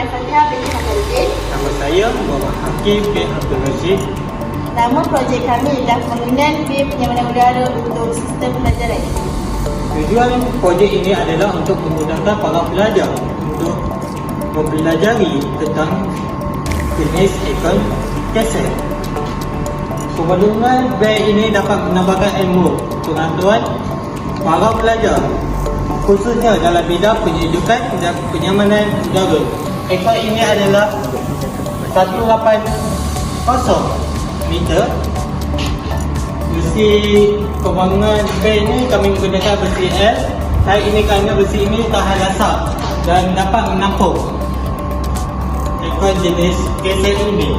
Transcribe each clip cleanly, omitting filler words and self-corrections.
Al-Fatihah binti Hasanuddin. Nama saya Muhammad Hakim bin Abdul Rashid. Nama projek kami adalah pembangunan bil penyamanan udara untuk sistem pelajaran. Tujuan projek ini adalah untuk memudahkan para pelajar untuk mempelajari tentang jenis ikon kaset. Pembangunan bil ini dapat menambahkan ilmu pengetahuan para pelajar, khususnya dalam bidang penyejukan dan penyamanan udara. Ikon ini adalah 180 meter. Besi pembangunan bil ini kami menggunakan besi L. Hari ini kerana besi ini tahan lasak dan dapat menampung ikon jenis kaset ini.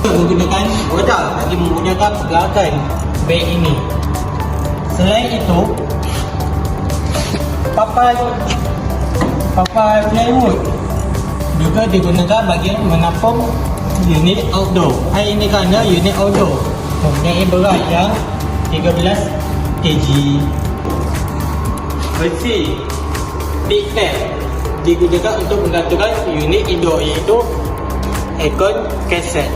Kita menggunakan roda bagi memudahkan pergerakan bil ini. Selain itu, papan plywood juga digunakan bagi menampung unit outdoor. Hari ini kerana unit outdoor mempunyai berat yang 13 kg. Besi big pad digunakan untuk menggantungkan unit indoor, iaitu ikon kaset.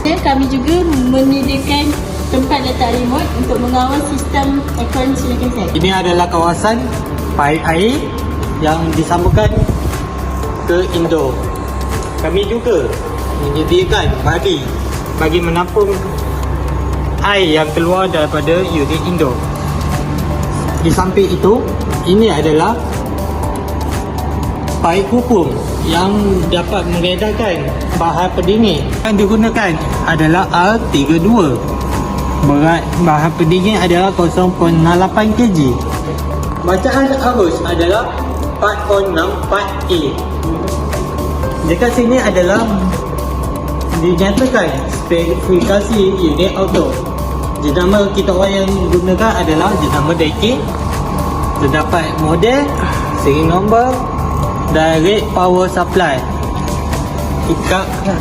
Kami juga menyediakan tempat letak remote untuk mengawal sistem ikon silakan kaset. Ini adalah kawasan paip air yang disambungkan ke indoor. Kami juga menyediakan badi bagi menampung air yang keluar daripada unit indoor. Di samping itu, ini adalah paip kupung yang dapat mengedarkan bahan pendingin. Yang digunakan adalah R32. Berat bahan pendingin adalah 0.8 kg. Bacaan arus adalah 4.64A. Dekat sini adalah dinyatakan spesifikasi unit outdoor. Jenama kita orang yang gunakan adalah jenama Daikin. Terdapat model, seri nombor dan rate power supply.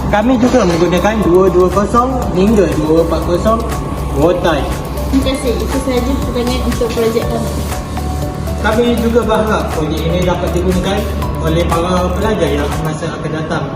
Kami juga menggunakan 220 hingga 240 volt type. Terima kasih. Itu sahaja pertanyaan untuk projek kami. Kami juga berharap projek ini dapat digunakan oleh para pelajar yang masa akan datang.